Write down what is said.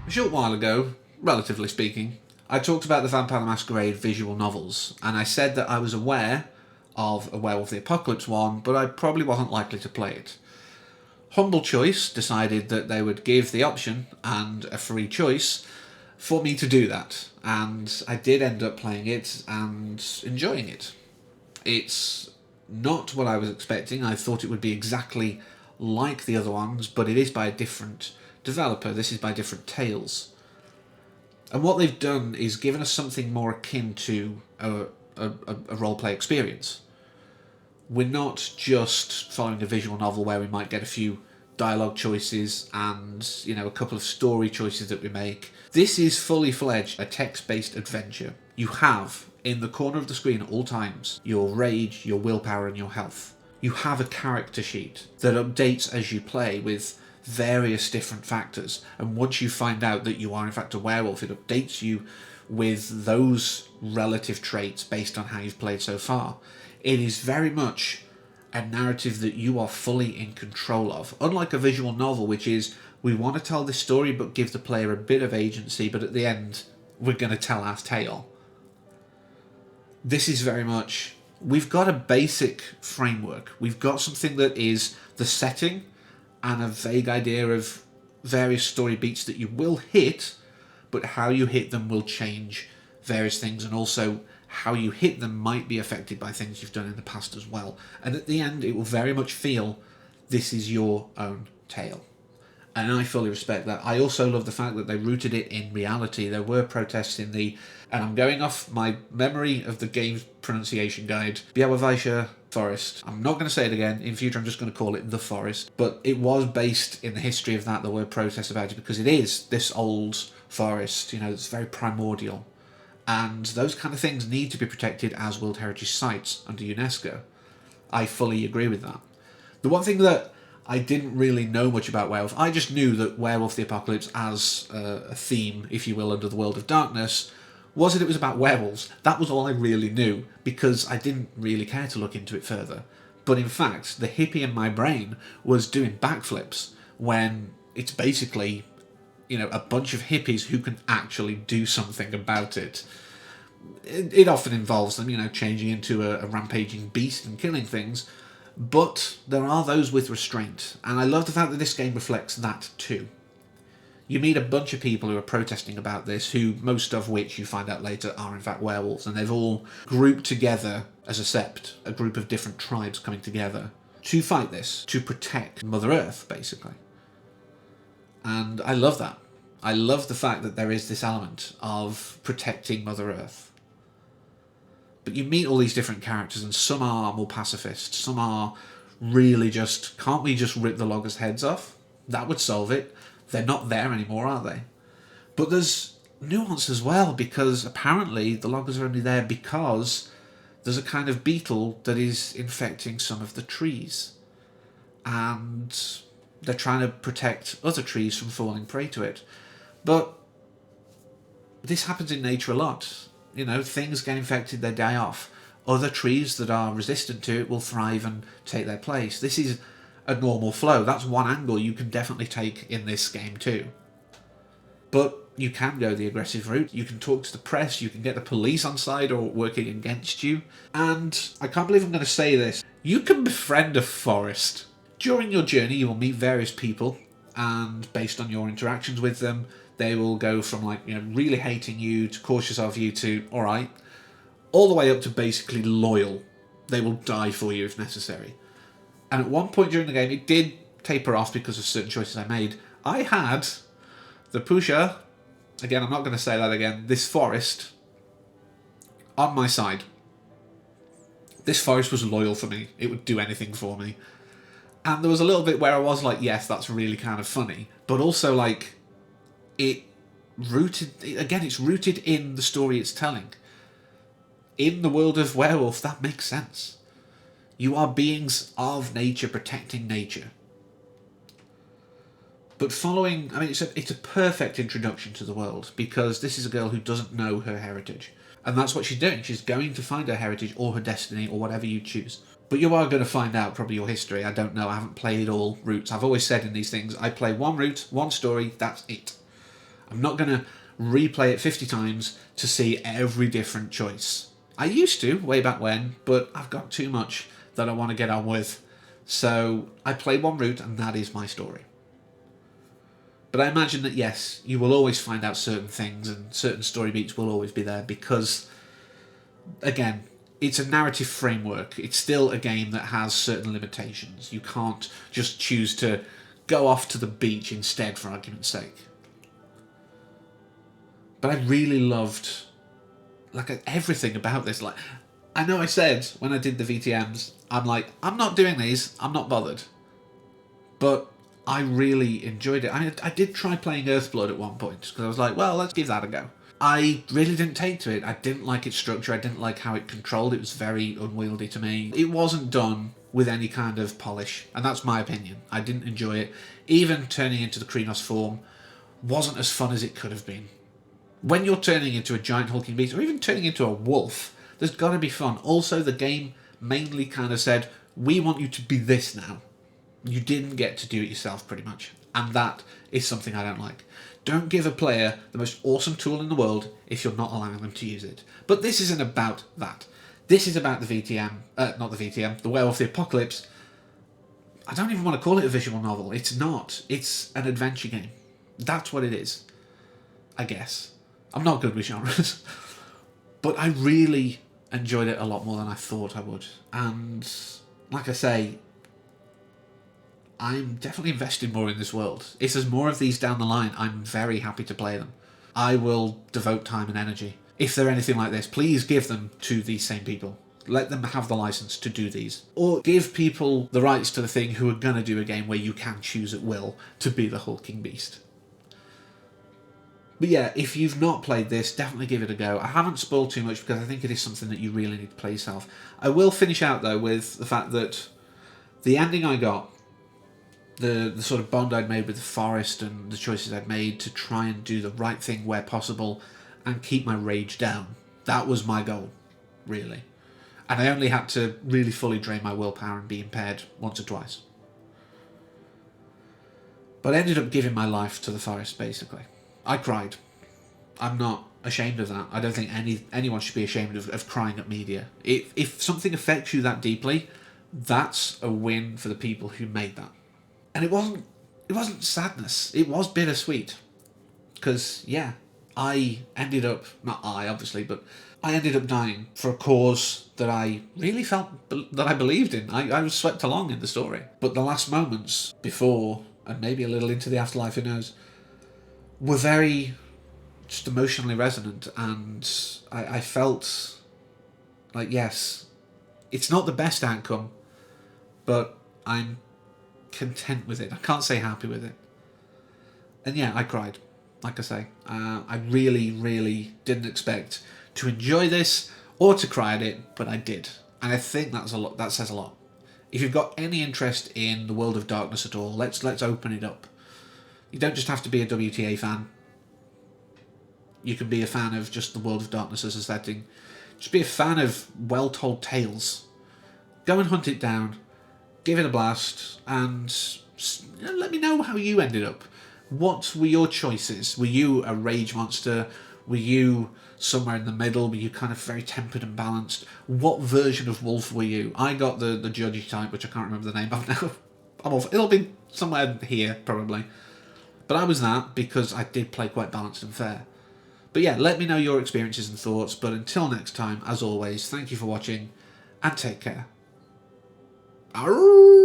A short while ago, relatively speaking, I talked about the Vampire the Masquerade visual novels, and I said that I was aware of a Werewolf the Apocalypse one, but I probably wasn't likely to play it. Humble Choice decided that they would give the option and a free choice for me to do that, and I did end up playing it and enjoying it. It's not what I was expecting. I thought it would be exactly like the other ones, but it is by a different developer. This is by Different Tales. And what they've done is given us something more akin to a roleplay experience. We're not just following a visual novel where we might get a few dialogue choices and, a couple of story choices that we make. This is fully fledged a text-based adventure. You have, in the corner of the screen at all times, your rage, your willpower, and your health. You have a character sheet that updates as you play with various different factors, and once you find out that you are in fact a werewolf, it updates you with those relative traits based on how you've played so far. It is very much a narrative that you are fully in control of, unlike a visual novel, which is, we want to tell this story but give the player a bit of agency, but at the end we're going to tell our tale. This is very much, we've got a basic framework, we've got something that is the setting and a vague idea of various story beats that you will hit, but how you hit them will change various things, and also how you hit them might be affected by things you've done in the past as well. And at the end, it will very much feel this is your own tale. And I fully respect that. I also love the fact that they rooted it in reality. There were protests in the, and I'm going off my memory of the game's pronunciation guide, Białowieża Forest. I'm not going to say it again. In future, I'm just going to call it the Forest. But it was based in the history of that. There were protests about it because it is this old forest, it's very primordial. And those kind of things need to be protected as World Heritage Sites under UNESCO. I fully agree with that. The one thing that I didn't really know much about Werewolf, I just knew that Werewolf the Apocalypse as a theme, if you will, under the World of Darkness, was that it was about werewolves. That was all I really knew, because I didn't really care to look into it further. But in fact, the hippie in my brain was doing backflips when it's basically, a bunch of hippies who can actually do something about it. It often involves them, changing into a rampaging beast and killing things, but there are those with restraint, and I love the fact that this game reflects that too. You meet a bunch of people who are protesting about this, who, most of which you find out later, are in fact werewolves, and they've all grouped together as a sept, a group of different tribes coming together to fight this, to protect Mother Earth, basically. And I love that. I love the fact that there is this element of protecting Mother Earth. But you meet all these different characters, and some are more pacifist, some are really just, can't we just rip the loggers' heads off? That would solve it. They're not there anymore, are they? But there's nuance as well, because apparently the loggers are only there because there's a kind of beetle that is infecting some of the trees. And they're trying to protect other trees from falling prey to it. But this happens in nature a lot. Things get infected, they die off. Other trees that are resistant to it will thrive and take their place. This is a normal flow. That's one angle you can definitely take in this game too. But you can go the aggressive route. You can talk to the press, you can get the police on side or working against you. And I can't believe I'm going to say this. You can befriend a forest. During your journey, you will meet various people, and based on your interactions with them, they will go from really hating you to cautious of you to alright, all the way up to basically loyal. They will die for you if necessary. And at one point during the game, it did taper off because of certain choices I made. I had the Pusha, again, I'm not going to say that again, this forest on my side. This forest was loyal for me. It would do anything for me. And there was a little bit where I was like, yes, that's really kind of funny. But also, it's rooted in the story it's telling. In the world of Werewolf, that makes sense. You are beings of nature, protecting nature. But following, it's a perfect introduction to the world, because this is a girl who doesn't know her heritage. And that's what she's doing. She's going to find her heritage or her destiny or whatever you choose. But you are going to find out probably your history. I don't know. I haven't played all routes. I've always said in these things, I play one route, one story, that's it. I'm not going to replay it 50 times to see every different choice. I used to, way back when, but I've got too much that I want to get on with. So I play one route, and that is my story. But I imagine that, yes, you will always find out certain things, and certain story beats will always be there because, again, it's a narrative framework. It's still a game that has certain limitations. You can't just choose to go off to the beach instead, for argument's sake. But I really loved everything about this. Like, I know I said when I did the VTMs, I'm like, I'm not doing these, I'm not bothered. But I really enjoyed it. I did try playing Earthblood at one point, because I was like, well, let's give that a go. I really didn't take to it. I didn't like its structure, I didn't like how it controlled. It was very unwieldy to me. It wasn't done with any kind of polish, and that's my opinion. I didn't enjoy it. Even turning into the Krynos form wasn't as fun as it could have been. When you're turning into a giant hulking beast, or even turning into a wolf, there's got to be fun. Also, the game mainly kind of said, we want you to be this now. You didn't get to do it yourself, pretty much. And that is something I don't like. Don't give a player the most awesome tool in the world if you're not allowing them to use it. But this isn't about that. This is about the VTM, not the VTM, the Werewolf the Apocalypse. I don't even want to call it a visual novel. It's not. It's an adventure game. That's what it is, I guess. I'm not good with genres. But I really enjoyed it a lot more than I thought I would. And like I say, I'm definitely invested more in this world. If there's more of these down the line, I'm very happy to play them. I will devote time and energy. If they're anything like this, please give them to these same people. Let them have the license to do these. Or give people the rights to the thing who are going to do a game where you can choose at will to be the hulking beast. But yeah, if you've not played this, definitely give it a go. I haven't spoiled too much because I think it is something that you really need to play yourself. I will finish out though with the fact that the ending I got, the sort of bond I'd made with the forest and the choices I'd made to try and do the right thing where possible and keep my rage down. That was my goal, really. And I only had to really fully drain my willpower and be impaired once or twice. But I ended up giving my life to the forest, basically. I cried. I'm not ashamed of that. I don't think anyone should be ashamed of crying at media. If something affects you that deeply, that's a win for the people who made that. And it wasn't sadness. It was bittersweet. Because, yeah, I ended up, not I obviously, but I ended up dying for a cause that I really felt that I believed in. I was swept along in the story. But the last moments before, and maybe a little into the afterlife, who knows, were very just emotionally resonant, and I felt like, yes, it's not the best outcome, but I'm content with it. I can't say happy with it. And yeah, I cried, like I say. I really, really didn't expect to enjoy this or to cry at it, but I did. And I think that's a lot. That says a lot. If you've got any interest in the World of Darkness at all, let's open it up. You don't just have to be a WTA fan. You can be a fan of just the World of Darkness as a setting. Just be a fan of well-told tales. Go and hunt it down. Give it a blast. And let me know how you ended up. What were your choices? Were you a rage monster? Were you somewhere in the middle? Were you kind of very tempered and balanced? What version of wolf were you? I got the judgy type, which I can't remember the name of now. I'm off. It'll be somewhere here, probably. But I was that because I did play quite balanced and fair. But yeah, let me know your experiences and thoughts. But until next time, as always, thank you for watching and take care. Arrgh!